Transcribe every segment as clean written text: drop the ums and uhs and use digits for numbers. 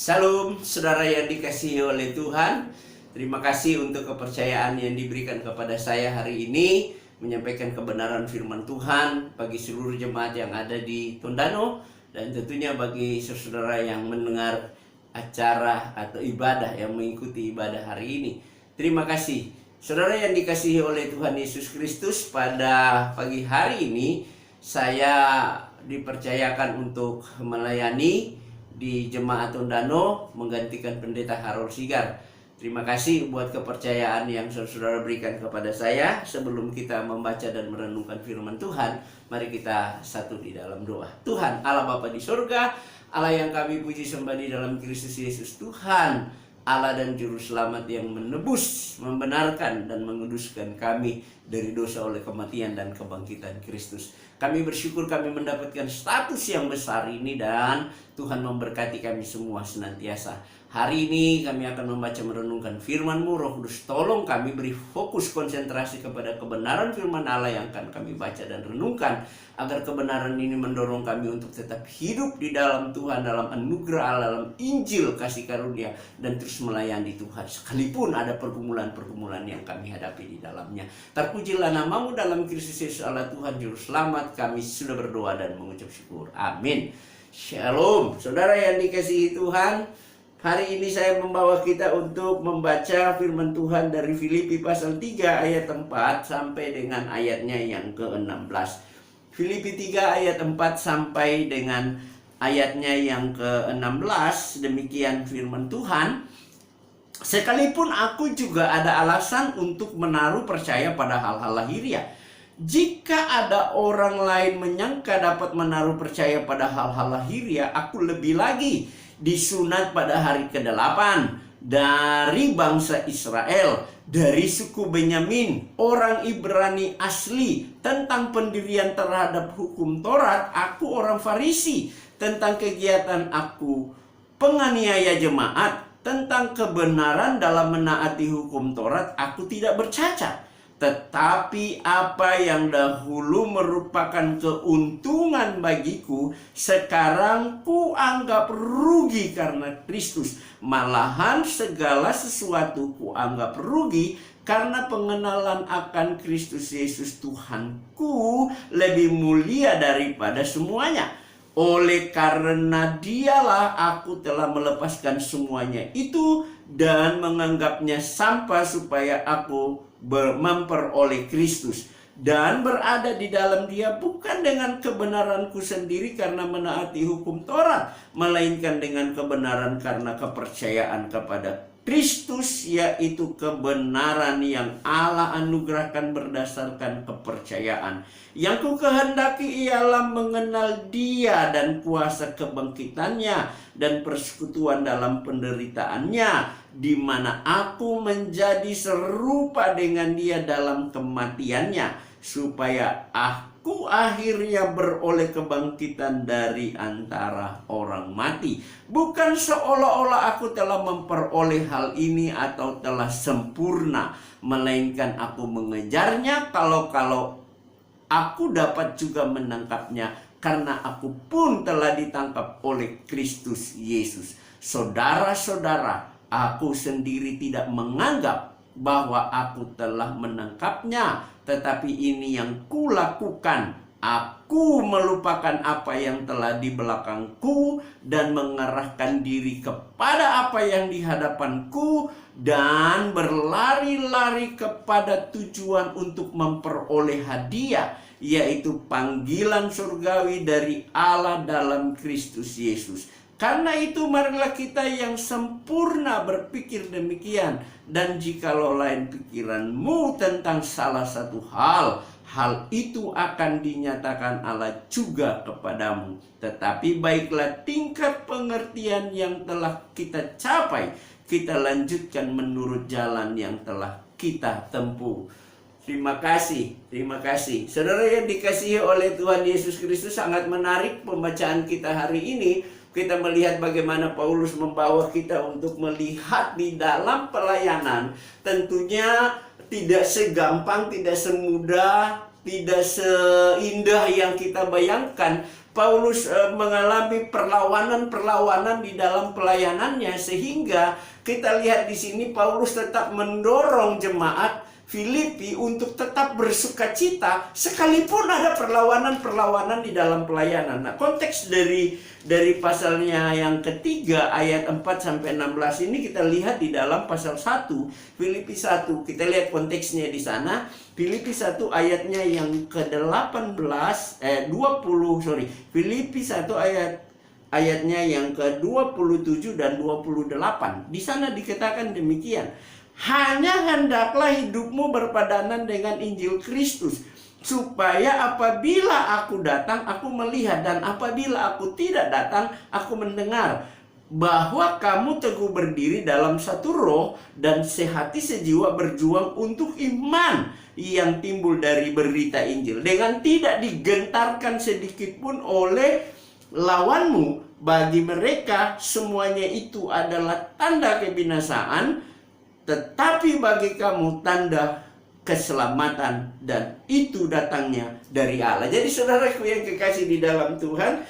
Salam saudara yang dikasihi oleh Tuhan. Terima kasih untuk kepercayaan yang diberikan kepada saya hari ini menyampaikan kebenaran firman Tuhan bagi seluruh jemaat yang ada di Tondano dan tentunya bagi saudara yang mendengar acara atau ibadah yang mengikuti ibadah hari ini. Terima kasih. Saudara yang dikasihi oleh Tuhan Yesus Kristus, pada pagi hari ini saya dipercayakan untuk melayani di Jemaat Tondano menggantikan Pendeta Harold Sigar. Terima kasih buat kepercayaan yang saudara berikan kepada saya. Sebelum kita membaca dan merenungkan firman Tuhan, mari kita satu di dalam doa. Tuhan Allah Bapa di surga, Allah yang kami puji sembah di dalam Kristus Yesus, Tuhan Allah dan Juru Selamat yang menebus, membenarkan dan menguduskan kami dari dosa oleh kematian dan kebangkitan Kristus. Kami bersyukur kami mendapatkan status yang besar ini dan Tuhan memberkati kami semua senantiasa. Hari ini kami akan membaca merenungkan firman-Mu. Roh Kudus, tolong kami beri fokus konsentrasi kepada kebenaran firman Allah yang akan kami baca dan renungkan, agar kebenaran ini mendorong kami untuk tetap hidup di dalam Tuhan, dalam anugerah Allah, dalam Injil kasih karunia, dan terus melayani Tuhan sekalipun ada pergumulan-pergumulan yang kami hadapi di dalamnya. Terpujilah nama-Mu dalam Kristus Yesus Allah Tuhan Juru Selamat. Kami sudah berdoa dan mengucap syukur. Amin. Shalom. Saudara yang dikasihi Tuhan, hari ini saya membawa kita untuk membaca firman Tuhan dari Filipi pasal 3 ayat 4 sampai dengan ayatnya yang ke-16. Filipi 3 ayat 4 sampai dengan ayatnya yang ke-16. Demikian firman Tuhan. Sekalipun aku juga ada alasan untuk menaruh percaya pada hal-hal lahiriah. Jika ada orang lain menyangka dapat menaruh percaya pada hal-hal lahiriah, aku lebih lagi disunat pada hari ke-8 dari bangsa Israel, dari suku Benyamin, orang Ibrani asli. Tentang pendirian terhadap hukum Taurat, aku orang Farisi. Tentang kegiatan aku penganiaya jemaat. Tentang kebenaran dalam menaati hukum Taurat, aku tidak bercacat. Tetapi apa yang dahulu merupakan keuntungan bagiku, sekarang ku anggap rugi karena Kristus. Malahan segala sesuatu ku anggap rugi karena pengenalan akan Kristus Yesus Tuhanku lebih mulia daripada semuanya. Oleh karena Dialah aku telah melepaskan semuanya itu dan menganggapnya sampah supaya aku memperoleh Kristus dan berada di dalam Dia, bukan dengan kebenaranku sendiri karena menaati hukum Taurat, melainkan dengan kebenaran karena kepercayaan kepada Kristus, yaitu kebenaran yang Allah anugerahkan berdasarkan kepercayaan. Yang ku kehendaki ialah mengenal Dia dan kuasa kebangkitannya dan persekutuan dalam penderitaannya, di mana aku menjadi serupa dengan Dia dalam kematiannya, supaya aku akhirnya beroleh kebangkitan dari antara orang mati. Bukan seolah-olah aku telah memperoleh hal ini atau telah sempurna, melainkan aku mengejarnya kalau aku dapat juga menangkapnya, karena aku pun telah ditangkap oleh Kristus Yesus. Saudara-saudara, aku sendiri tidak menganggap bahwa aku telah menangkapnya, tetapi ini yang kulakukan. Aku melupakan apa yang telah di belakangku dan mengarahkan diri kepada apa yang di hadapanku, dan berlari-lari kepada tujuan untuk memperoleh hadiah, yaitu panggilan surgawi dari Allah dalam Kristus Yesus. Karena itu marilah kita yang sempurna berpikir demikian. Dan jikalau lain pikiranmu tentang salah satu hal itu akan dinyatakan Allah juga kepadamu. Tetapi baiklah tingkat pengertian yang telah kita capai, kita lanjutkan menurut jalan yang telah kita tempuh. Terima kasih, terima kasih. Saudara yang dikasihi oleh Tuhan Yesus Kristus, sangat menarik pembacaan kita hari ini. Kita melihat bagaimana Paulus membawa kita untuk melihat di dalam pelayanan. Tentunya tidak segampang, tidak semudah, tidak seindah yang kita bayangkan. Paulus mengalami perlawanan-perlawanan di dalam pelayanannya, sehingga kita lihat di sini Paulus tetap mendorong jemaat Filipi untuk tetap bersukacita sekalipun ada perlawanan-perlawanan di dalam pelayanan. Nah, konteks dari pasalnya yang ketiga ayat 4 sampai 16 ini kita lihat di dalam pasal 1 Filipi 1. Kita lihat konteksnya di sana. Filipi 1 ayatnya yang ke-18 Filipi 1 ayatnya yang ke-27 dan 28. Di sana dikatakan demikian. Hanya hendaklah hidupmu berpadanan dengan Injil Kristus, supaya apabila aku datang, aku melihat, dan apabila aku tidak datang, aku mendengar, bahwa kamu teguh berdiri dalam satu roh dan sehati sejiwa berjuang untuk iman yang timbul dari berita Injil, dengan tidak digentarkan sedikit pun oleh lawanmu. Bagi mereka semuanya itu adalah tanda kebinasaan, tetapi bagi kamu tanda keselamatan, dan itu datangnya dari Allah. Jadi saudaraku yang kekasih di dalam Tuhan,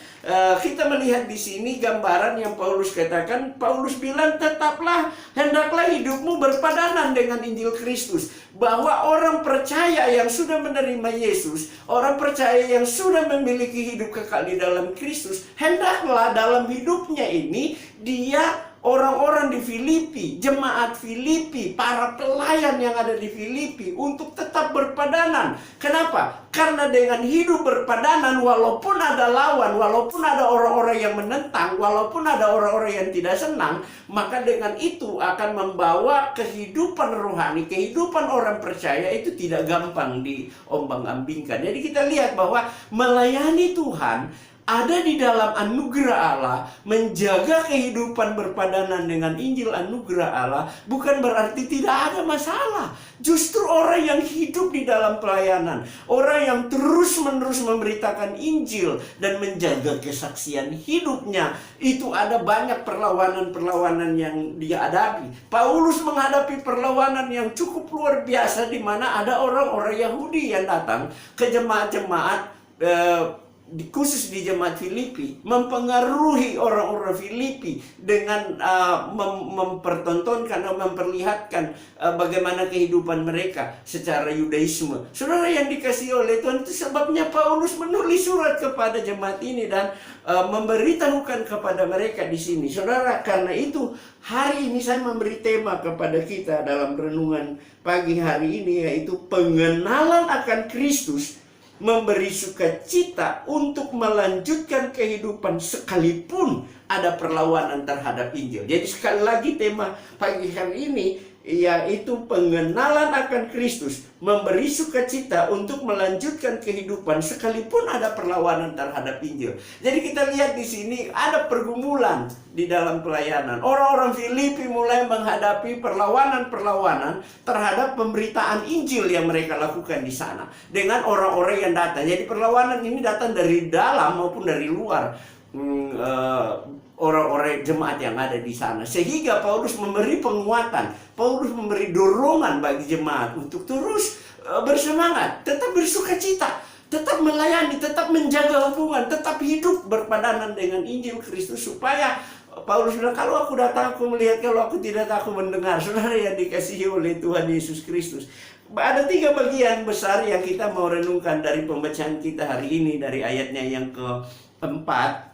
kita melihat di sini gambaran yang Paulus katakan. Paulus bilang, tetaplah, hendaklah hidupmu berpadanan dengan Injil Kristus. Bahwa orang percaya yang sudah menerima Yesus, orang percaya yang sudah memiliki hidup kekal di dalam Kristus, hendaklah dalam hidupnya ini dia, orang-orang di Filipi, jemaat Filipi, para pelayan yang ada di Filipi, untuk tetap berpadanan. Kenapa? Karena dengan hidup berpadanan, walaupun ada lawan, walaupun ada orang-orang yang menentang, walaupun ada orang-orang yang tidak senang, maka dengan itu akan membawa kehidupan rohani, kehidupan orang percaya itu tidak gampang diombang-ambingkan. Jadi kita lihat bahwa melayani Tuhan ada di dalam anugerah Allah, menjaga kehidupan berpadanan dengan Injil anugerah Allah, bukan berarti tidak ada masalah. Justru orang yang hidup di dalam pelayanan, orang yang terus-menerus memberitakan Injil dan menjaga kesaksian hidupnya, itu ada banyak perlawanan-perlawanan yang dia hadapi. Paulus menghadapi perlawanan yang cukup luar biasa, di mana ada orang-orang Yahudi yang datang ke jemaat-jemaat, khusus di jemaat Filipi, mempengaruhi orang-orang Filipi dengan mempertontonkan atau memperlihatkan bagaimana kehidupan mereka secara Yudaisme. Saudara yang dikasihi oleh Tuhan, itu sebabnya Paulus menulis surat kepada jemaat ini dan memberitahukan kepada mereka di sini. Saudara, karena itu hari ini saya memberi tema kepada kita dalam renungan pagi hari ini, yaitu pengenalan akan Kristus memberi sukacita untuk melanjutkan kehidupan sekalipun ada perlawanan terhadap Injil. Jadi sekali lagi tema pagi hari ini yaitu pengenalan akan Kristus, memberi sukacita untuk melanjutkan kehidupan sekalipun ada perlawanan terhadap Injil. Jadi kita lihat di sini ada pergumulan di dalam pelayanan. Orang-orang Filipi mulai menghadapi perlawanan-perlawanan terhadap pemberitaan Injil yang mereka lakukan di sana dengan orang-orang yang datang. Jadi perlawanan ini datang dari dalam maupun dari luar orang-orang jemaat yang ada di sana, sehingga Paulus memberi penguatan, Paulus memberi dorongan bagi jemaat untuk terus bersemangat, tetap bersukacita, tetap melayani, tetap menjaga hubungan, tetap hidup berpadanan dengan Injil Kristus, supaya Paulus bilang, kalau aku datang aku melihat, kalau aku tidak aku mendengar. Saudara yang dikasihi oleh Tuhan Yesus Kristus, ada 3 bagian besar yang kita mau renungkan dari pembacaan kita hari ini, dari ayatnya yang keempat,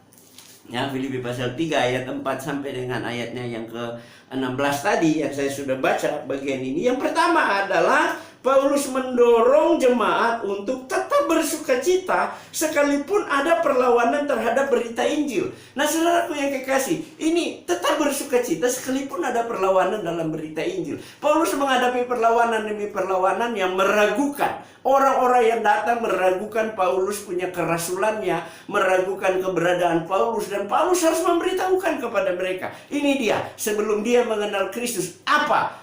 ya, Filipi pasal 3 ayat 4 sampai dengan ayatnya yang ke-16 tadi yang saya sudah baca bagian ini. Yang pertama adalah Paulus mendorong jemaat untuk tetap bersukacita sekalipun ada perlawanan terhadap berita Injil. Nah, saudaraku yang kekasih, ini tetap bersukacita sekalipun ada perlawanan dalam berita Injil. Paulus menghadapi perlawanan demi perlawanan yang meragukan. Orang-orang yang datang meragukan Paulus punya kerasulannya, meragukan keberadaan Paulus, dan Paulus harus memberitahukan kepada mereka. Ini dia, sebelum dia mengenal Kristus, apa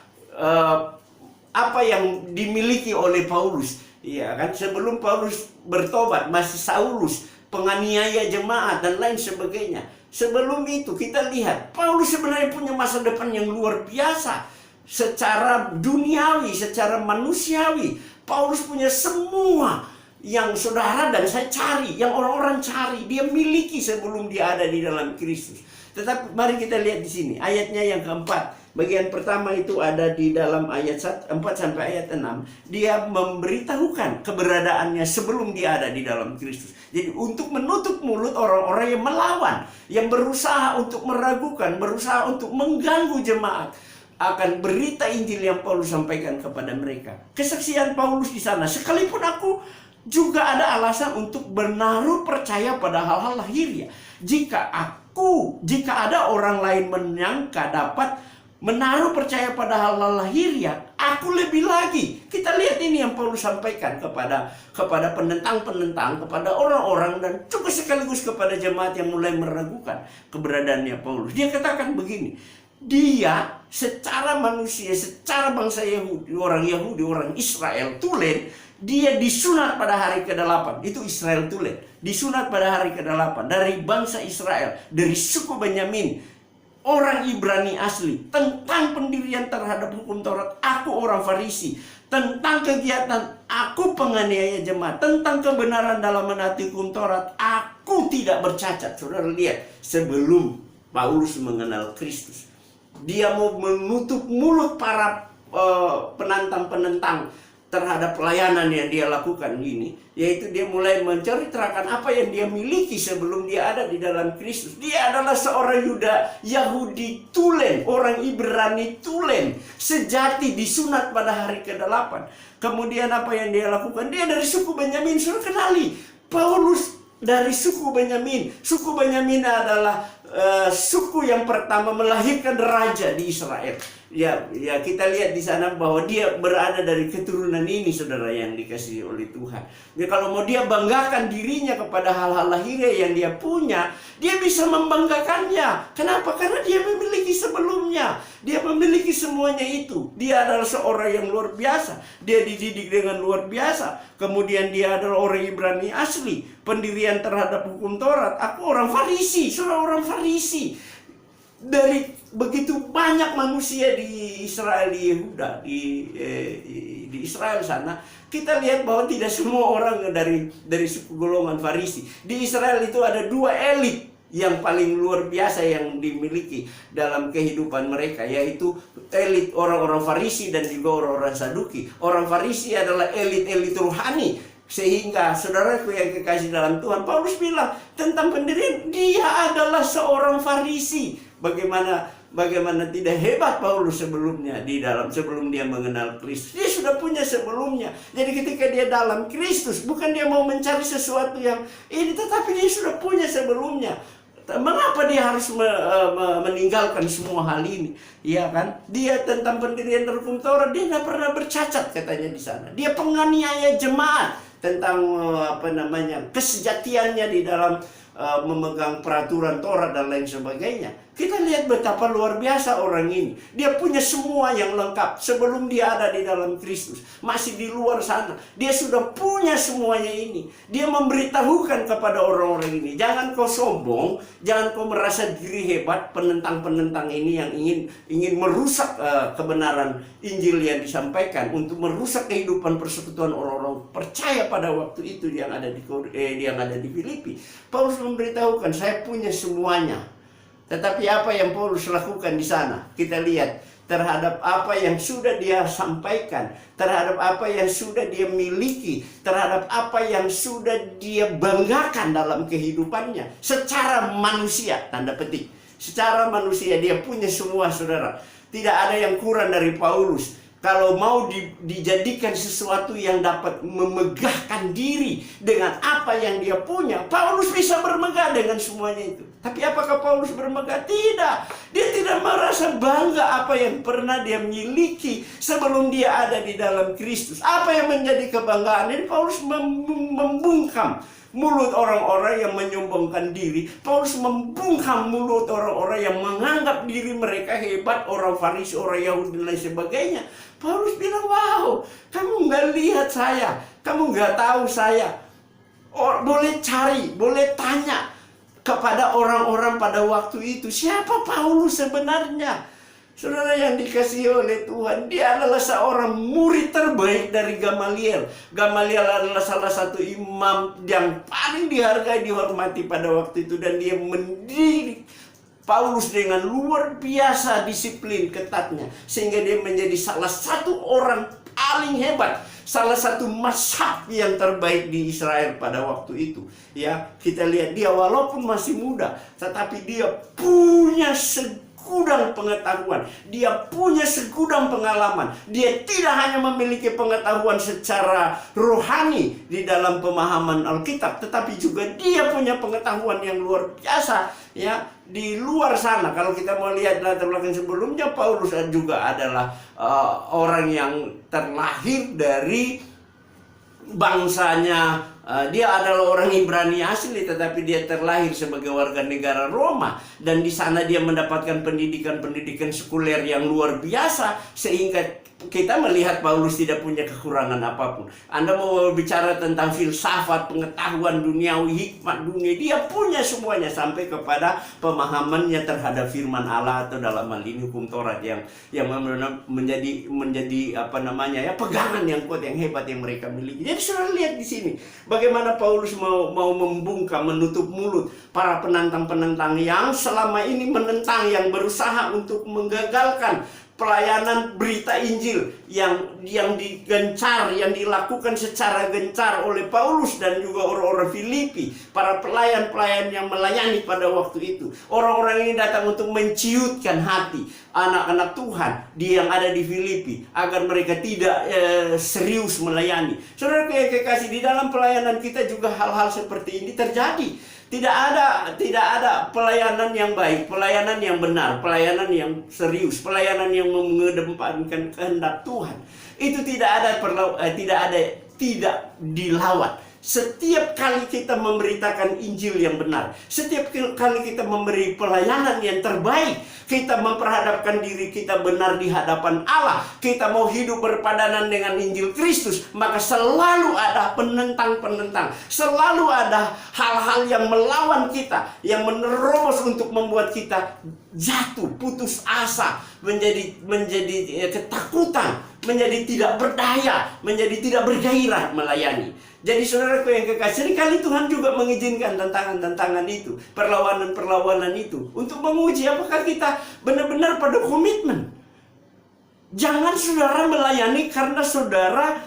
yang dimiliki oleh Paulus. Ya kan, sebelum Paulus bertobat masih Saulus, penganiaya jemaat dan lain sebagainya. Sebelum itu kita lihat Paulus sebenarnya punya masa depan yang luar biasa secara duniawi, secara manusiawi. Paulus punya semua yang saudara dan saya cari, yang orang-orang cari, dia miliki sebelum dia ada di dalam Kristus. Tetapi mari kita lihat di sini ayatnya yang keempat. Bagian pertama itu ada di dalam ayat 4 sampai ayat 6. Dia memberitahukan keberadaannya sebelum dia ada di dalam Kristus. Jadi untuk menutup mulut orang-orang yang melawan, yang berusaha untuk meragukan, berusaha untuk mengganggu jemaat akan berita Injil yang Paulus sampaikan kepada mereka. Kesaksian Paulus di sana, sekalipun aku juga ada alasan untuk menaruh percaya pada hal-hal lahiriah. Jika ada orang lain menyangka dapat menaruh percaya pada hal-hal lahiriah, aku lebih lagi. Kita lihat ini yang Paulus sampaikan kepada penentang-penentang, kepada orang-orang, dan juga sekaligus kepada jemaat yang mulai meragukan keberadaannya Paulus. Dia katakan begini, dia secara manusia, secara bangsa Yahudi, orang Israel tulen, dia disunat pada hari ke-8. Itu Israel tulen. Disunat pada hari ke-8 dari bangsa Israel, dari suku Benyamin, orang Ibrani asli. Tentang pendirian terhadap hukum Taurat, aku orang Farisi. Tentang kegiatan, aku penganiaya jemaat. Tentang kebenaran dalam menaati hukum Taurat, aku tidak bercacat. Saudara lihat, sebelum Paulus mengenal Kristus, dia mau menutup mulut para penantang-penentang terhadap pelayanan yang dia lakukan ini, yaitu dia mulai menceritakan apa yang dia miliki sebelum dia ada di dalam Kristus. Dia adalah seorang Yahudi tulen, orang Ibrani tulen, sejati, disunat pada hari ke-8. Kemudian apa yang dia lakukan? Dia dari suku Benyamin. Sudah kenali, Paulus dari suku Benyamin. Suku Benyamin adalah suku yang pertama melahirkan raja di Israel. Ya, kita lihat di sana bahwa dia berada dari keturunan ini, saudara yang dikasihi oleh Tuhan. Ya, kalau mau dia banggakan dirinya kepada hal-hal lahiriah yang dia punya, dia bisa membanggakannya. Kenapa? Karena dia memiliki sebelumnya. Dia memiliki semuanya itu. Dia adalah seorang yang luar biasa. Dia dididik dengan luar biasa. Kemudian dia adalah orang Ibrani asli. Pendirian terhadap hukum Taurat. Aku orang Farisi, seorang orang Farisi. Dari begitu banyak manusia di Israel, di Yehuda, di Israel sana, kita lihat bahwa tidak semua orang dari suku golongan Farisi. Di Israel itu ada dua elit yang paling luar biasa yang dimiliki dalam kehidupan mereka, yaitu elit orang-orang Farisi dan juga orang-orang Saduki. Orang Farisi adalah elit-elit rohani. Sehingga saudaraku yang kekasih dalam Tuhan, Paulus bilang tentang pendirian, dia adalah seorang Farisi. Bagaimana tidak hebat Paulus sebelumnya sebelum dia mengenal Kristus. Dia sudah punya sebelumnya. Jadi ketika dia dalam Kristus, bukan dia mau mencari sesuatu yang ini, tetapi dia sudah punya sebelumnya. Mengapa dia harus meninggalkan semua hal ini? Ya kan? Dia tentang pendirian hukum Taurat, dia tidak pernah bercacat katanya di sana. Dia penganiaya jemaat tentang kesejatiannya di dalam memegang peraturan Taurat dan lain sebagainya. Kita lihat betapa luar biasa orang ini. Dia punya semua yang lengkap sebelum dia ada di dalam Kristus. Masih di luar sana, dia sudah punya semuanya ini. Dia memberitahukan kepada orang-orang ini, jangan kau sombong, jangan kau merasa diri hebat. Penentang-penentang ini yang ingin merusak kebenaran Injil yang disampaikan, untuk merusak kehidupan persekutuan orang-orang percaya pada waktu itu yang ada di Filipi. Paulus memberitahukan, saya punya semuanya. Tetapi apa yang Paulus lakukan di sana? Kita lihat terhadap apa yang sudah dia sampaikan, terhadap apa yang sudah dia miliki, terhadap apa yang sudah dia banggakan dalam kehidupannya. Secara manusia, tanda petik. Secara manusia dia punya semua, saudara. Tidak ada yang kurang dari Paulus. Kalau mau dijadikan sesuatu yang dapat memegahkan diri dengan apa yang dia punya, Paulus bisa bermegah dengan semuanya itu. Tapi apakah Paulus bermegah? Tidak. Dia tidak merasa bangga apa yang pernah dia miliki sebelum dia ada di dalam Kristus. Apa yang menjadi kebanggaan? Jadi Paulus membungkam mulut orang-orang yang menyombongkan diri. Paulus membungkam mulut orang-orang yang menganggap diri mereka hebat, orang Farisi, orang Yahudi dan lain sebagainya. Paulus bilang, wow, kamu nggak lihat saya, kamu nggak tahu saya. Boleh cari, boleh tanya kepada orang-orang pada waktu itu, siapa Paulus sebenarnya? Saudara yang dikasihi oleh Tuhan, dia adalah seorang murid terbaik dari Gamaliel. Gamaliel adalah salah satu imam yang paling dihargai, dihormati pada waktu itu. Dan dia mendidik Paulus dengan luar biasa disiplin ketatnya. Sehingga dia menjadi salah satu orang paling hebat, salah satu mazhab yang terbaik di Israel pada waktu itu. Ya, kita lihat dia walaupun masih muda, tetapi dia punya segudang pengetahuan, dia punya segudang pengalaman. Dia tidak hanya memiliki pengetahuan secara rohani di dalam pemahaman Alkitab, tetapi juga dia punya pengetahuan yang luar biasa ya di luar sana. Kalau kita mau lihat latar belakang sebelumnya, Paulus juga adalah orang yang terlahir dari bangsanya. Dia adalah orang Ibrani asli, tetapi dia terlahir sebagai warga negara Roma, dan di sana dia mendapatkan pendidikan sekuler yang luar biasa, sehingga kita melihat Paulus tidak punya kekurangan apapun. Anda mau bicara tentang filsafat, pengetahuan duniawi, hikmat dunia, dia punya semuanya, sampai kepada pemahamannya terhadap firman Allah, atau dalam hal ini hukum Taurat yang menjadi apa namanya ya, pegangan yang kuat, yang hebat yang mereka miliki. Jadi sudah lihat di sini bagaimana Paulus mau membungkam, menutup mulut para penantang-penantang yang selama ini menentang, yang berusaha untuk menggagalkan pelayanan berita Injil yang digencar, yang dilakukan secara gencar oleh Paulus dan juga orang-orang Filipi, para pelayan-pelayan yang melayani pada waktu itu. Orang-orang ini datang untuk menciutkan hati anak-anak Tuhan yang ada di Filipi agar mereka tidak serius melayani. Saudara yang kekasih, di dalam pelayanan kita juga hal-hal seperti ini terjadi. Tidak ada pelayanan yang baik, pelayanan yang benar, pelayanan yang serius, pelayanan yang mengedepankan kehendak Tuhan. Itu tidak dilawat. Setiap kali kita memberitakan Injil yang benar, setiap kali kita memberi pelayanan yang terbaik, kita memperhadapkan diri kita benar di hadapan Allah, kita mau hidup berpadanan dengan Injil Kristus, maka selalu ada penentang-penentang, selalu ada hal-hal yang melawan kita, yang menerobos untuk membuat kita jatuh, putus asa, menjadi ketakutan, menjadi tidak berdaya, menjadi tidak bergairah melayani. Jadi saudaraku yang kekasih, seringkali Tuhan juga mengizinkan tantangan-tantangan itu, perlawanan-perlawanan itu, untuk menguji apakah kita benar-benar pada komitmen. Jangan saudara melayani karena saudara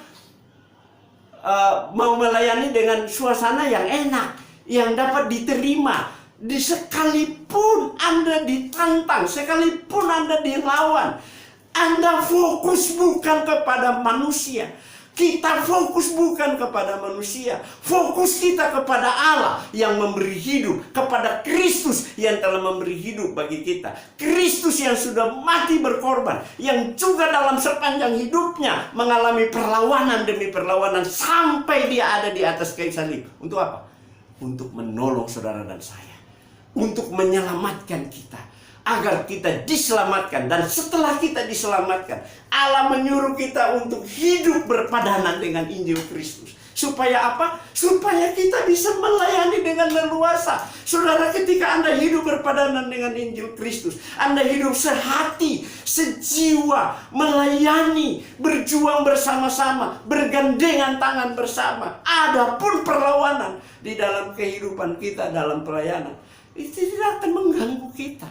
mau melayani dengan suasana yang enak, yang dapat diterima. Sekalipun Anda ditantang, sekalipun Anda dilawan, Anda fokus bukan kepada manusia. Kita fokus bukan kepada manusia. Fokus kita kepada Allah yang memberi hidup, kepada Kristus yang telah memberi hidup bagi kita. Kristus yang sudah mati berkorban, yang juga dalam sepanjang hidupnya mengalami perlawanan demi perlawanan sampai dia ada di atas kayu salib. Untuk apa? Untuk menolong saudara dan saya, untuk menyelamatkan kita, agar kita diselamatkan. Dan setelah kita diselamatkan, Allah menyuruh kita untuk hidup berpadanan dengan Injil Kristus. Supaya apa? Supaya kita bisa melayani dengan leluasa. Saudara, ketika Anda hidup berpadanan dengan Injil Kristus, Anda hidup sehati, sejiwa, melayani, berjuang bersama-sama, bergandengan tangan bersama. Adapun perlawanan di dalam kehidupan kita dalam pelayanan, itu tidak akan mengganggu kita.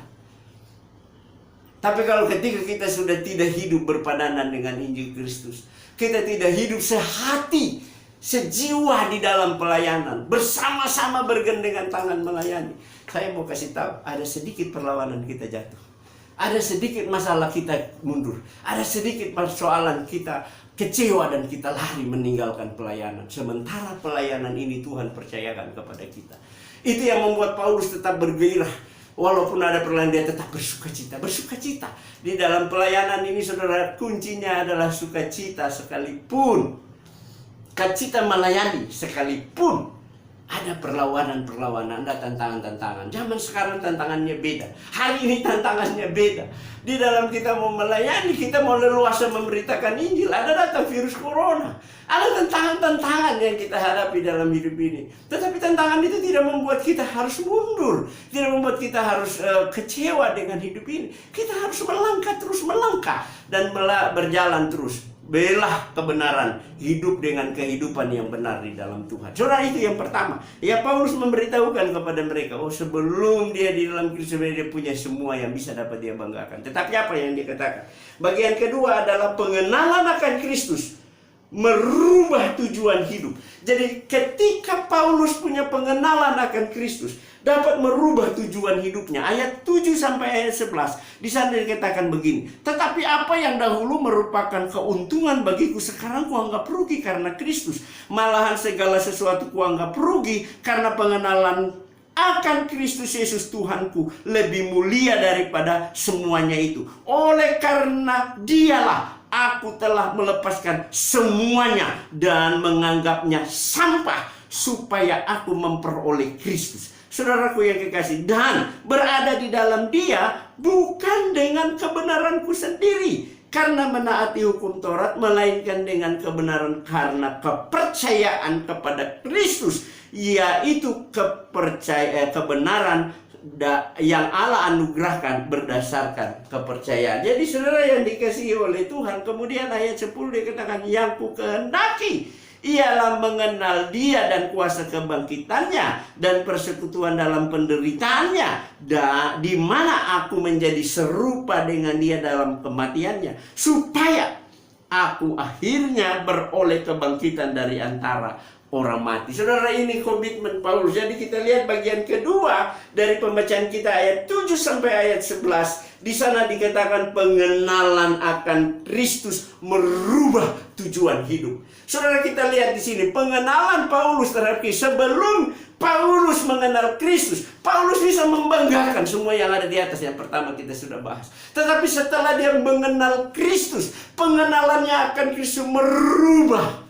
Tapi kalau ketika kita sudah tidak hidup berpadanan dengan Injil Kristus, kita tidak hidup sehati, sejiwa di dalam pelayanan, bersama-sama bergandengan tangan melayani, saya mau kasih tahu, ada sedikit perlawanan kita jatuh, ada sedikit masalah kita mundur, ada sedikit persoalan kita kecewa dan kita lari meninggalkan pelayanan. Sementara pelayanan ini Tuhan percayakan kepada kita. Itu yang membuat Paulus tetap bergairah. Walaupun ada perlawanan, dia tetap bersukacita. Bersukacita di dalam pelayanan ini, saudara, kuncinya adalah sukacita sekalipun. Sukacita melayani sekalipun Ada perlawanan-perlawanan, ada tantangan-tantangan. Zaman sekarang tantangannya beda. Hari ini tantangannya beda. Di dalam kita mau melayani, kita mau leluasa memberitakan Injil, ada datang virus corona. Ada tantangan-tantangan yang kita hadapi dalam hidup ini. Tetapi tantangan itu tidak membuat kita harus mundur. Tidak membuat kita harus kecewa dengan hidup ini. Kita harus melangkah terus melangkah. Dan berjalan terus. Belah kebenaran, hidup dengan kehidupan yang benar di dalam Tuhan. Saudara, itu yang pertama. Ya, Paulus memberitahukan kepada mereka, sebelum dia di dalam Kristus, dia punya semua yang bisa dapat dia banggakan. Tetapi apa yang dia katakan? Bagian kedua adalah pengenalan akan Kristus merubah tujuan hidup. Jadi ketika Paulus punya pengenalan akan Kristus, dapat merubah tujuan hidupnya. Ayat 7 sampai ayat 11. Di sana dikatakan begini. Tetapi apa yang dahulu merupakan keuntungan bagiku, sekarang kuanggap rugi karena Kristus. Malahan segala sesuatu kuanggap rugi karena pengenalan akan Kristus Yesus Tuhanku lebih mulia daripada semuanya itu. Oleh karena Dialah aku telah melepaskan semuanya dan menganggapnya sampah supaya aku memperoleh Kristus. Saudaraku yang kekasih, dan berada di dalam Dia bukan dengan kebenaranku sendiri karena menaati hukum Taurat, melainkan dengan kebenaran karena kepercayaan kepada Kristus, yaitu kebenaran yang Allah anugerahkan berdasarkan kepercayaan. Jadi saudara yang dikasihi oleh Tuhan, kemudian ayat 10 dikatakan, yang ku kehendaki ialah mengenal Dia dan kuasa kebangkitannya dan persekutuan dalam penderitaannya, di mana aku menjadi serupa dengan Dia dalam kematiannya, supaya aku akhirnya beroleh kebangkitan dari antara orang mati. Saudara, ini komitmen Paulus. Jadi kita lihat bagian kedua dari pembacaan kita ayat 7 sampai ayat 11. Di sana dikatakan pengenalan akan Kristus merubah tujuan hidup. Saudara, kita lihat di sini pengenalan Paulus terhadap Kristus. Sebelum Paulus mengenal Kristus, Paulus bisa membanggakan semua yang ada di atas. Yang pertama kita sudah bahas. Tetapi setelah dia mengenal Kristus, pengenalannya akan Kristus merubah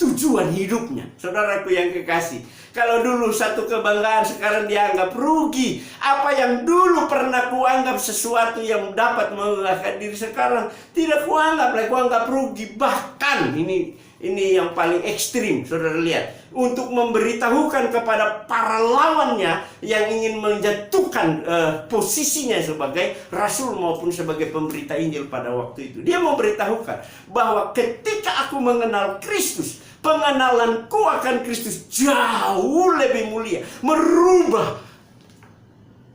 tujuan hidupnya. Saudaraku yang kekasih, kalau dulu satu kebanggaan sekarang dianggap rugi. Apa yang dulu pernah kuanggap sesuatu yang dapat membanggakan diri, sekarang tidak kuanggap lagi, kuanggap rugi. Bahkan ini yang paling ekstrim, saudara lihat, untuk memberitahukan kepada para lawannya yang ingin menjatuhkan posisinya sebagai rasul maupun sebagai pemberita Injil pada waktu itu. Dia memberitahukan bahwa ketika aku mengenal Kristus, pengenalanku akan Kristus jauh lebih mulia, merubah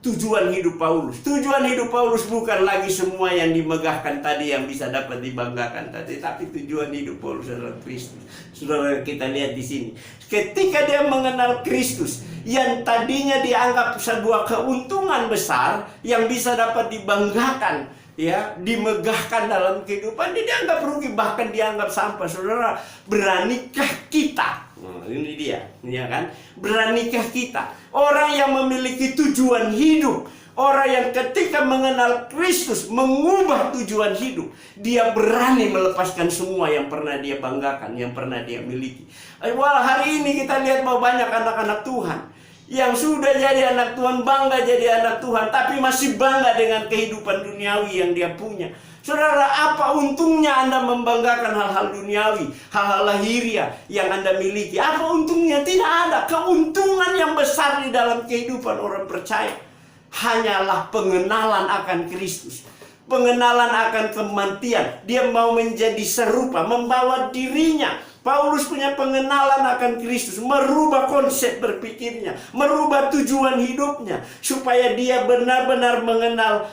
tujuan hidup Paulus. Tujuan hidup Paulus bukan lagi semua yang dimegahkan tadi yang bisa dapat dibanggakan tadi, tapi tujuan hidup Paulus adalah Kristus. Saudara, kita lihat di sini. Ketika dia mengenal Kristus, yang tadinya dianggap sebuah keuntungan besar yang bisa dapat dibanggakan, ya, dimegahkan dalam kehidupan, dia dianggap rugi, bahkan dianggap sampah. Saudara, beranikah kita? Ini dia, ya kan? Beranikah kita, orang yang memiliki tujuan hidup, orang yang ketika mengenal Kristus mengubah tujuan hidup, dia berani melepaskan semua yang pernah dia banggakan, yang pernah dia miliki. Hari ini kita lihat bahwa banyak anak-anak Tuhan yang sudah jadi anak Tuhan, bangga jadi anak Tuhan, tapi masih bangga dengan kehidupan duniawi yang dia punya. Saudara, apa untungnya Anda membanggakan hal-hal duniawi, hal-hal lahiriah yang Anda miliki? Apa untungnya? Tidak ada. Keuntungan yang besar di dalam kehidupan orang percaya hanyalah pengenalan akan Kristus, pengenalan akan kematian. Dia mau menjadi serupa, membawa dirinya. Paulus punya pengenalan akan Kristus, merubah konsep berpikirnya, merubah tujuan hidupnya, supaya dia benar-benar mengenal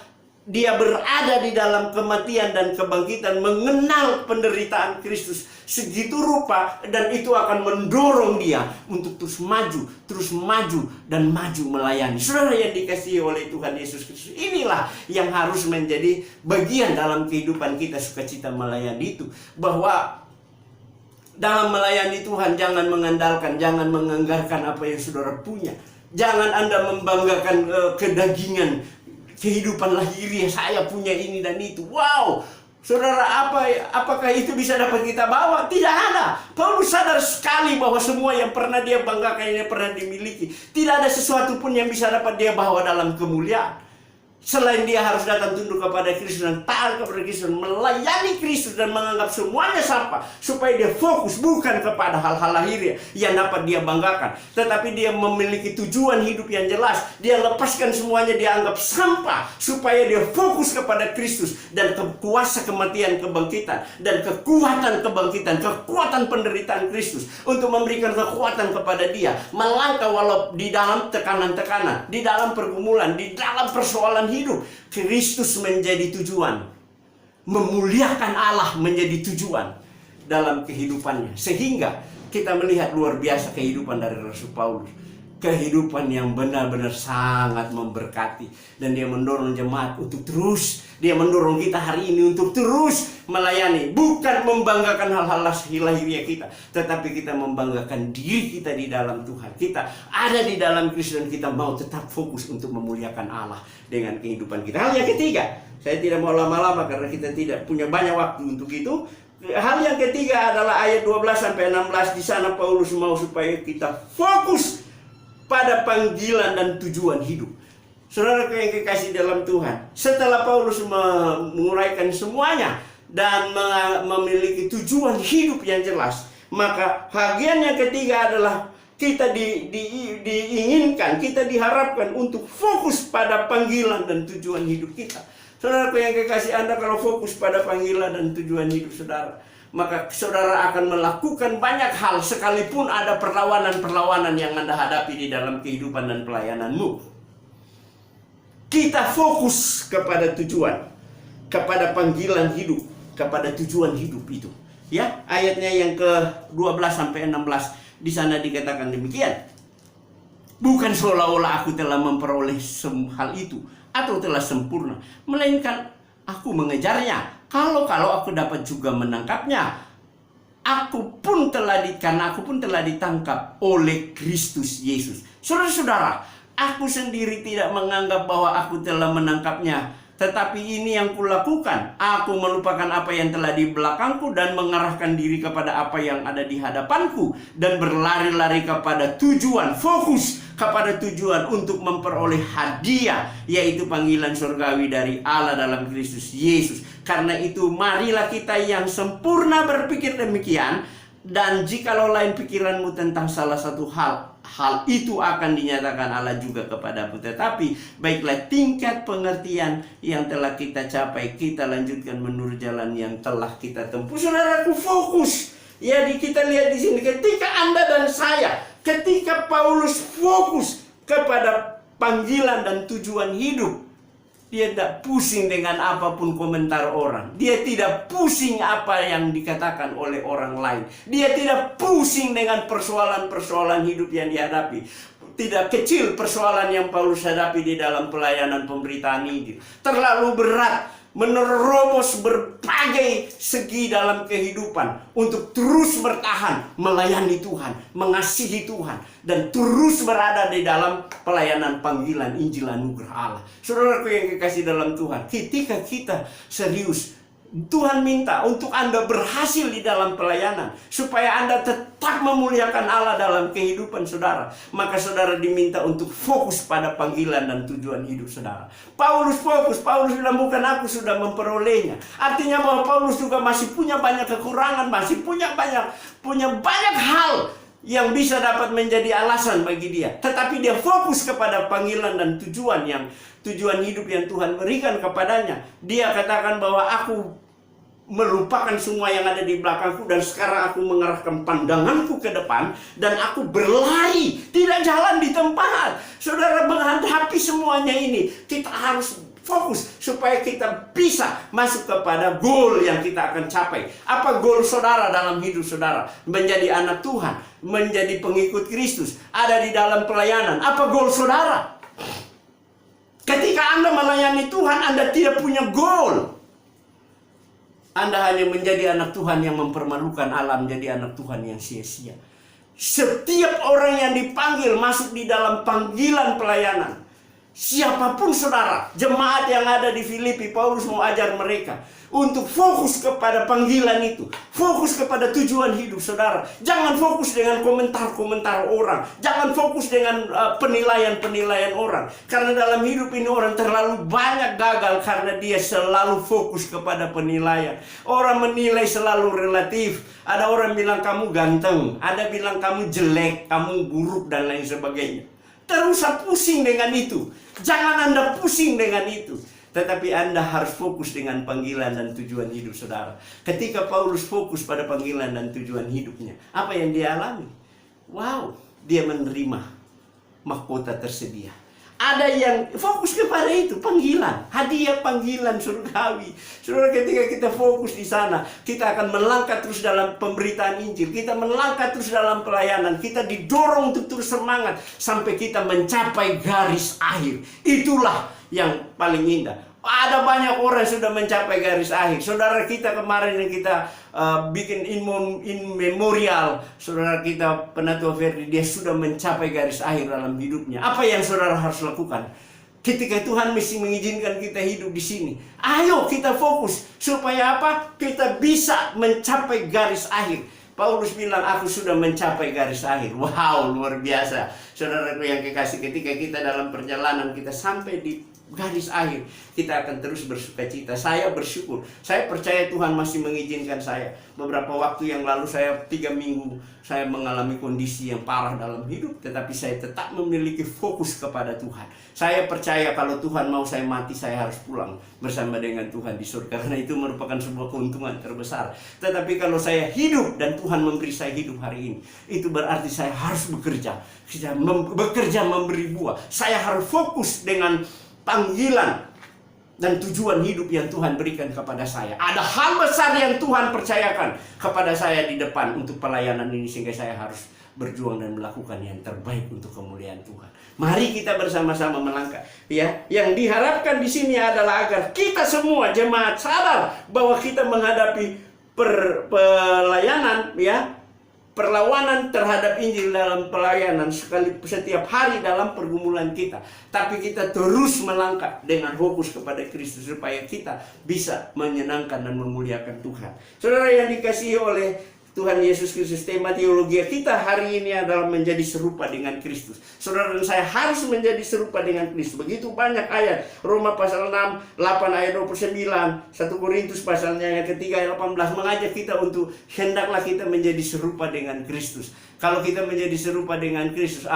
dia berada di dalam kematian dan kebangkitan, mengenal penderitaan Kristus segitu rupa, dan itu akan mendorong dia untuk terus maju dan maju melayani. Saudara yang dikasihi oleh Tuhan Yesus Kristus, inilah yang harus menjadi bagian dalam kehidupan kita, sukacita melayani itu. Bahwa dalam melayani Tuhan jangan mengandalkan, jangan menganggarkan apa yang saudara punya. Jangan Anda membanggakan kedagingan, kehidupan lahiriah, saya punya ini dan itu. Wow, Saudara, apakah itu bisa dapat kita bawa? Tidak ada. Paulus sadar sekali bahwa semua yang pernah dia banggakan, yang pernah dimiliki, tidak ada sesuatu pun yang bisa dapat dia bawa dalam kemuliaan. Selain dia harus datang tunduk kepada Kristus dan taat kepada Kristus, melayani Kristus dan menganggap semuanya sampah, supaya dia fokus bukan kepada hal-hal lahiriah yang dapat dia banggakan, tetapi dia memiliki tujuan hidup yang jelas. Dia lepaskan semuanya, dia anggap sampah, supaya dia fokus kepada Kristus dan kuasa kematian kebangkitan dan kekuatan kebangkitan, kekuatan penderitaan Kristus untuk memberikan kekuatan kepada dia melangkah walau di dalam tekanan-tekanan, di dalam pergumulan, di dalam persoalan hidup. Kristus menjadi tujuan, memuliakan Allah menjadi tujuan dalam kehidupannya. Sehingga kita melihat luar biasa kehidupan dari Rasul Paulus, kehidupan yang benar-benar sangat memberkati, dan dia mendorong jemaat untuk terus, dia mendorong kita hari ini untuk terus melayani, bukan membanggakan hal-hal lahiriah kita, tetapi kita membanggakan diri kita di dalam Tuhan. Kita ada di dalam Kristus dan kita mau tetap fokus untuk memuliakan Allah dengan kehidupan kita. Hal yang ketiga, saya tidak mau lama-lama karena kita tidak punya banyak waktu untuk itu. Hal yang ketiga adalah ayat 12-16. Di sana Paulus mau supaya kita fokus pada panggilan dan tujuan hidup. Saudara yang kekasih dalam Tuhan, setelah Paulus menguraikan semuanya dan memiliki tujuan hidup yang jelas, maka bagian yang ketiga adalah kita diinginkan, kita diharapkan untuk fokus pada panggilan dan tujuan hidup kita. Saudara yang kekasih, Anda kalau fokus pada panggilan dan tujuan hidup saudara, maka saudara akan melakukan banyak hal sekalipun ada perlawanan-perlawanan yang Anda hadapi di dalam kehidupan dan pelayananmu. Kita fokus kepada tujuan, kepada panggilan hidup, kepada tujuan hidup itu. Ya, ayatnya yang ke-12-16 di sana dikatakan demikian. Bukan seolah-olah aku telah memperoleh hal itu atau telah sempurna, melainkan aku mengejarnya. Kalau aku dapat juga menangkapnya, karena aku pun telah ditangkap oleh Kristus Yesus. Saudara-saudara, aku sendiri tidak menganggap bahwa aku telah menangkapnya, tetapi ini yang kulakukan. Aku melupakan apa yang telah di belakangku dan mengarahkan diri kepada apa yang ada di hadapanku, dan berlari-lari kepada tujuan, fokus kepada tujuan untuk memperoleh hadiah, yaitu panggilan surgawi dari Allah dalam Kristus Yesus. Karena itu marilah kita yang sempurna berpikir demikian, dan jikalau lain pikiranmu tentang salah satu hal itu akan dinyatakan Allah juga kepadamu. Tetapi baiklah tingkat pengertian yang telah kita capai, kita lanjutkan menurut jalan yang telah kita tempuh. Saudaraku, fokus. Ya, kita lihat di sini ketika Anda dan saya, ketika Paulus fokus kepada panggilan dan tujuan hidup, dia tidak pusing dengan apapun komentar orang. Dia tidak pusing apa yang dikatakan oleh orang lain. Dia tidak pusing dengan persoalan-persoalan hidup yang dihadapi. Tidak kecil persoalan yang Paulus hadapi di dalam pelayanan pemberitaan ini. Terlalu berat, menerobos berbagai segi dalam kehidupan untuk terus bertahan melayani Tuhan, mengasihi Tuhan, dan terus berada di dalam pelayanan panggilan Injil anugerah Allah. Saudaraku yang kekasih dalam Tuhan, ketika kita serius, Tuhan minta untuk Anda berhasil di dalam pelayanan, supaya Anda tetap memuliakan Allah dalam kehidupan saudara. Maka saudara diminta untuk fokus pada panggilan dan tujuan hidup saudara. Paulus fokus. Paulus bilang bukan aku sudah memperolehnya. Artinya bahwa Paulus juga masih punya banyak kekurangan, masih punya banyak hal yang bisa dapat menjadi alasan bagi dia. Tetapi dia fokus kepada panggilan dan tujuan hidup yang Tuhan berikan kepadanya. Dia katakan bahwa aku melupakan semua yang ada di belakangku, dan sekarang aku mengarahkan pandanganku ke depan, dan aku berlari, tidak jalan di tempat. Saudara, menghadapi semuanya ini, kita harus fokus supaya kita bisa masuk kepada goal yang kita akan capai. Apa goal saudara dalam hidup saudara? Menjadi anak Tuhan, menjadi pengikut Kristus, ada di dalam pelayanan. Apa goal saudara? Ketika Anda melayani Tuhan, Anda tidak punya goal. Anda hanya menjadi anak Tuhan yang mempermalukan Allah, menjadi anak Tuhan yang sia-sia. Setiap orang yang dipanggil masuk di dalam panggilan pelayanan, Siapapun saudara, jemaat yang ada di Filipi, Paulus mau ajar mereka untuk fokus kepada panggilan itu, fokus kepada tujuan hidup saudara. Jangan fokus dengan komentar-komentar orang, jangan fokus dengan penilaian-penilaian orang. Karena dalam hidup ini orang terlalu banyak gagal karena dia selalu fokus kepada penilaian. Orang menilai selalu relatif. Ada orang bilang kamu ganteng, ada bilang kamu jelek, kamu buruk dan lain sebagainya. Terus pusing dengan itu. Jangan Anda pusing dengan itu. Tetapi Anda harus fokus dengan panggilan dan tujuan hidup saudara. Ketika Paulus fokus pada panggilan dan tujuan hidupnya, apa yang dia alami? Wow, dia menerima mahkota tersedia. Ada yang fokus kepada itu, panggilan, hadiah panggilan surgawi. Saudara, ketika kita fokus di sana, kita akan melangkah terus dalam pemberitaan Injil. Kita melangkah terus dalam pelayanan. Kita didorong untuk terus semangat sampai kita mencapai garis akhir. Itulah yang paling indah. Ada banyak orang yang sudah mencapai garis akhir. Saudara kita kemarin yang kita bikin in memorial, saudara kita Penatua Verdi, dia sudah mencapai garis akhir dalam hidupnya. Apa yang saudara harus lakukan? Ketika Tuhan mesti mengizinkan kita hidup di sini, ayo kita fokus supaya apa? Kita bisa mencapai garis akhir. Paulus bilang, aku sudah mencapai garis akhir. Wow, luar biasa. Saudaraku yang kekasih, ketika kita dalam perjalanan kita sampai di garis akhir, kita akan terus bersuka cita. Saya bersyukur, saya percaya Tuhan masih mengizinkan saya. Beberapa waktu yang lalu, 3 minggu saya mengalami kondisi yang parah dalam hidup, tetapi saya tetap memiliki fokus kepada Tuhan. Saya percaya kalau Tuhan mau saya mati, saya harus pulang bersama dengan Tuhan di surga, karena itu merupakan sebuah keuntungan terbesar. Tetapi kalau saya hidup dan Tuhan memberi saya hidup hari ini, itu berarti saya harus bekerja. Bekerja memberi buah. Saya harus fokus dengan panggilan dan tujuan hidup yang Tuhan berikan kepada saya. Ada hal besar yang Tuhan percayakan kepada saya di depan untuk pelayanan ini, sehingga saya harus berjuang dan melakukan yang terbaik untuk kemuliaan Tuhan. Mari kita bersama-sama melangkah. Ya, yang diharapkan di sini adalah agar kita semua jemaat sadar bahwa kita menghadapi pelayanan, ya, perlawanan terhadap Injil dalam pelayanan setiap hari dalam pergumulan kita. Tapi kita terus melangkah dengan fokus kepada Kristus supaya kita bisa menyenangkan dan memuliakan Tuhan. Saudara yang dikasihi oleh Tuhan Yesus Kristus, tema teologi kita hari ini adalah menjadi serupa dengan Kristus. Saudara dan saya harus menjadi serupa dengan Kristus. Begitu banyak ayat. Roma pasal 6, 8 ayat 29, 1 Korintus pasalnya yang ketiga ayat 18 mengajak kita untuk hendaklah kita menjadi serupa dengan Kristus. Kalau kita menjadi serupa dengan Kristus,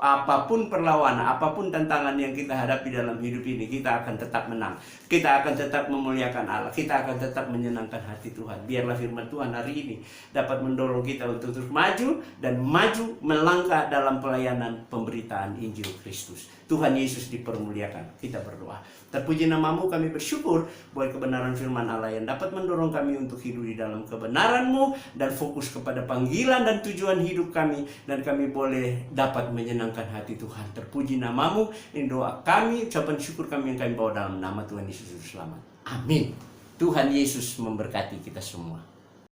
apapun perlawanan, apapun tantangan yang kita hadapi dalam hidup ini, kita akan tetap menang. Kita akan tetap memuliakan Allah. Kita akan tetap menyenangkan hati Tuhan. Biarlah firman Tuhan hari ini dapat mendorong kita untuk terus maju dan maju melangkah dalam pelayanan pemberitaan Injil Kristus. Tuhan Yesus dipermuliakan. Kita berdoa. Terpuji namamu, kami bersyukur buat kebenaran firman Allah yang dapat mendorong kami untuk hidup di dalam kebenaran-Mu dan fokus kepada panggilan dan tujuan hidup kami, dan kami boleh dapat menyenangkan hati Tuhan. Terpuji namamu. Ini doa kami, ucapan syukur kami yang kami bawa dalam nama Tuhan Yesus Selamat. Amin. Tuhan Yesus memberkati kita semua.